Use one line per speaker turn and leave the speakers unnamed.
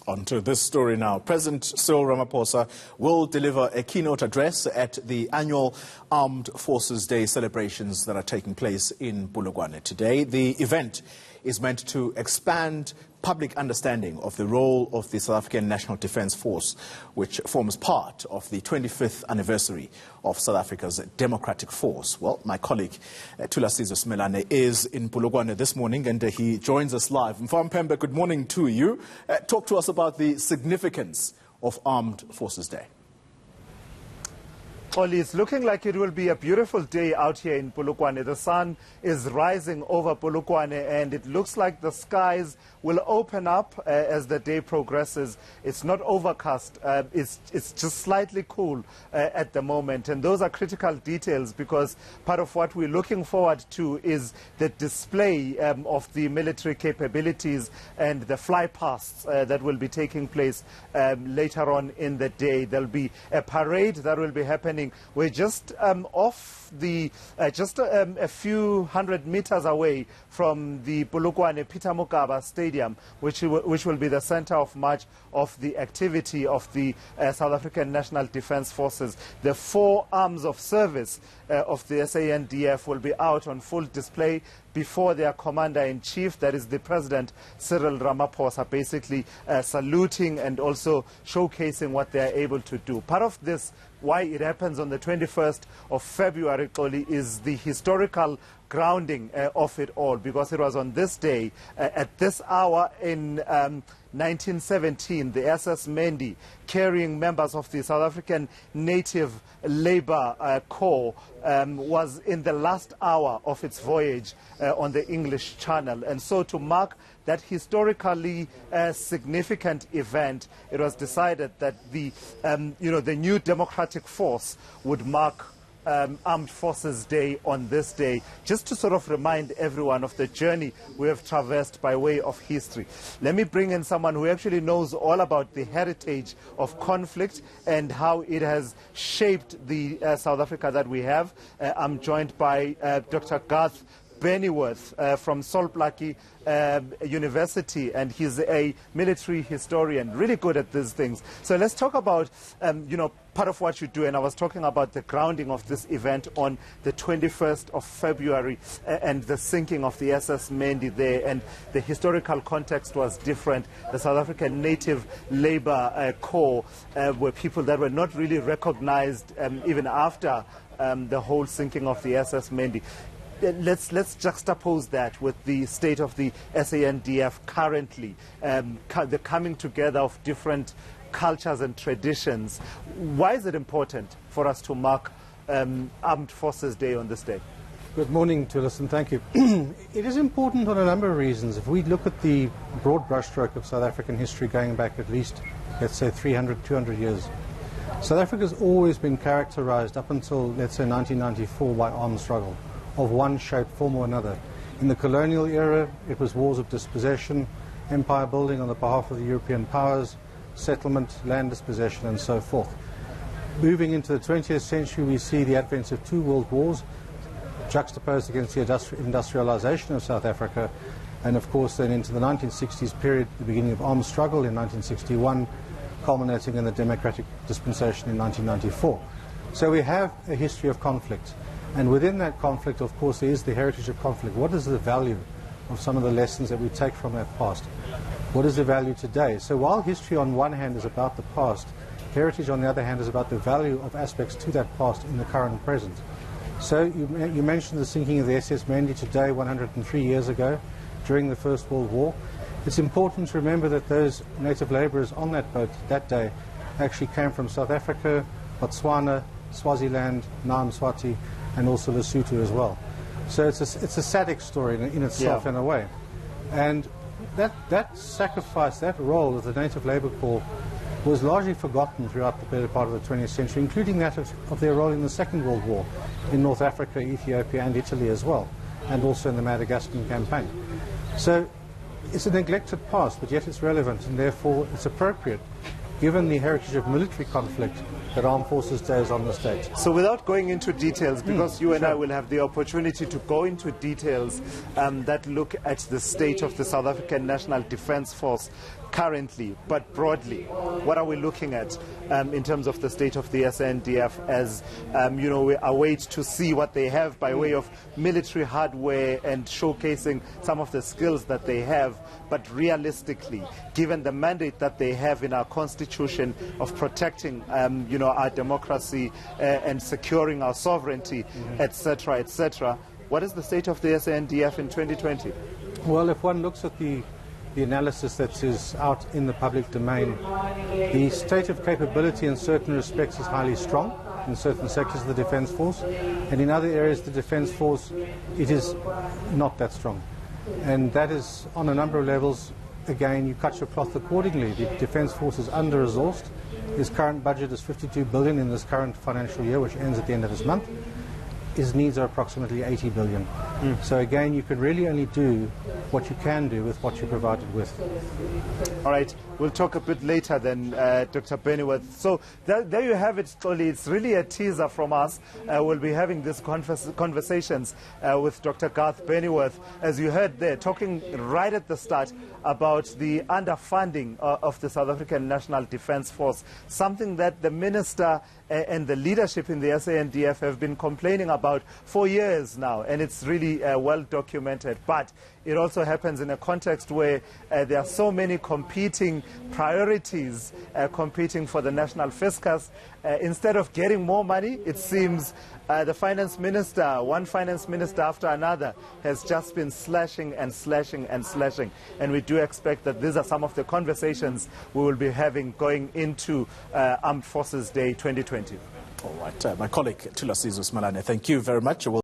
On to this story now. President Cyril Ramaphosa will deliver a keynote address at the annual Armed Forces Day celebrations that are taking place in Polokwane today. The event is meant to expand public understanding of the role of the South African National Defence Force, which forms part of the 25th anniversary of South Africa's democratic force. Well, my colleague Thulasizwe Simelane is in Polokwane this morning, and he joins us live. Mfam, good morning to you. Talk to us about the significance of Armed Forces Day.
Oli, it's looking like it will be a beautiful day out here in Polokwane. The sun is rising over Polokwane, and it looks like the skies will open up as the day progresses. It's not overcast. It's just slightly cool at the moment. And those are critical details, because part of what we're looking forward to is the display of the military capabilities and the flypasts that will be taking place later on in the day. There'll be a parade that will be happening. We're just off the, a few hundred meters away from the Polokwane Peter Mokaba Stadium, which will be the center of much of the activity of the South African National Defence Forces. The 4 arms of service of the SANDF will be out on full display before their commander-in-chief, that is the President Cyril Ramaphosa, basically saluting and also showcasing what they are able to do. Part of this, why it happens on the 21st of February, is the historical grounding of it all, because it was on this day, at this hour in 1917, the SS Mendi, carrying members of the South African Native Labour Corps, was in the last hour of its voyage on the English Channel. And so, to mark that historically significant event, it was decided that the new democratic force would mark Armed Forces Day on this day, just to sort of remind everyone of the journey we have traversed by way of history. Let me bring in someone who actually knows all about the heritage of conflict and how it has shaped the South Africa that we have. I'm joined by Dr. Garth Bennyworth from Solplaki University, and he's a military historian, really good at these things. So let's talk about, part of what you do. And I was talking about the grounding of this event on the 21st of February and the sinking of the SS Mendi there, and the historical context was different. The South African Native Labour Corps were people that were not really recognized even after the whole sinking of the SS Mendi. Let's juxtapose that with the state of the SANDF currently, the coming together of different cultures and traditions. Why is it important for us to mark Armed Forces Day on this day?
Good morning, Thulas, and thank you. It is important on a number of reasons. If we look at the broad brushstroke of South African history going back at least, let's say, 300, 200 years, South Africa has always been characterized up until, let's say, 1994 by armed struggle of one shape, form or another. In the colonial era, it was wars of dispossession, empire building on the behalf of the European powers, settlement, land dispossession, and so forth. Moving into the 20th century, we see the advent of 2 world wars juxtaposed against the industrialization of South Africa, and of course then into the 1960s period, the beginning of armed struggle in 1961, culminating in the democratic dispensation in 1994. So we have a history of conflict. And within that conflict, of course, there is the heritage of conflict. What is the value of some of the lessons that we take from that past? What is the value today? So while history on one hand is about the past, heritage on the other hand is about the value of aspects to that past in the current and present. So you mentioned the sinking of the SS Mendi today, 103 years ago, during the First World War. It's important to remember that those native labourers on that boat that day actually came from South Africa, Botswana, Swaziland, Mswati, and also Lesotho as well. So it's a SADC story in itself, in a way. And that sacrifice, that role of the Native Labour Corps was largely forgotten throughout the better part of the 20th century, including that of their role in the Second World War in North Africa, Ethiopia and Italy as well, and also in the Madagascan campaign. So it's a neglected past, but yet it's relevant, and therefore it's appropriate, given the heritage of military conflict, that Armed Forces Day is on the stage.
So without going into details, because you and I will have the opportunity to go into details that look at the state of the South African National Defence Force currently, but broadly, what are we looking at in terms of the state of the SANDF as, we await to see what they have by way of military hardware and showcasing some of the skills that they have, but realistically, given the mandate that they have in our constitution of protecting, our democracy and securing our sovereignty, etc., etc., what is the state of the SANDF in 2020?
Well, if one looks at the analysis that is out in the public domain, the state of capability in certain respects is highly strong in certain sectors of the Defence Force, and in other areas the Defence Force, it is not that strong. And that is on a number of levels. Again, you cut your cloth accordingly. The Defence Force is under-resourced. His current budget is 52 billion in this current financial year, which ends at the end of this month. His needs are approximately 80 billion. So again, you can really only do what you can do with what you're provided with.
All right, we'll talk a bit later then, Dr. Pennyworth. So there you have it, Toli. It's really a teaser from us. We'll be having these conversations with Dr. Garth Pennyworth, as you heard there, talking right at the start about the underfunding of the South African National Defence Force, something that the Minister and the leadership in the SANDF have been complaining about for years now, and it's really well documented. But it also happens in a context where there are so many competing priorities competing for the national fiscus. Instead of getting more money, it seems the finance minister, one finance minister after another, has just been slashing and slashing and slashing. And we do expect that these are some of the conversations we will be having going into Armed Forces Day 2020.
All right. My colleague Thulasizwe Simelane, thank you very much.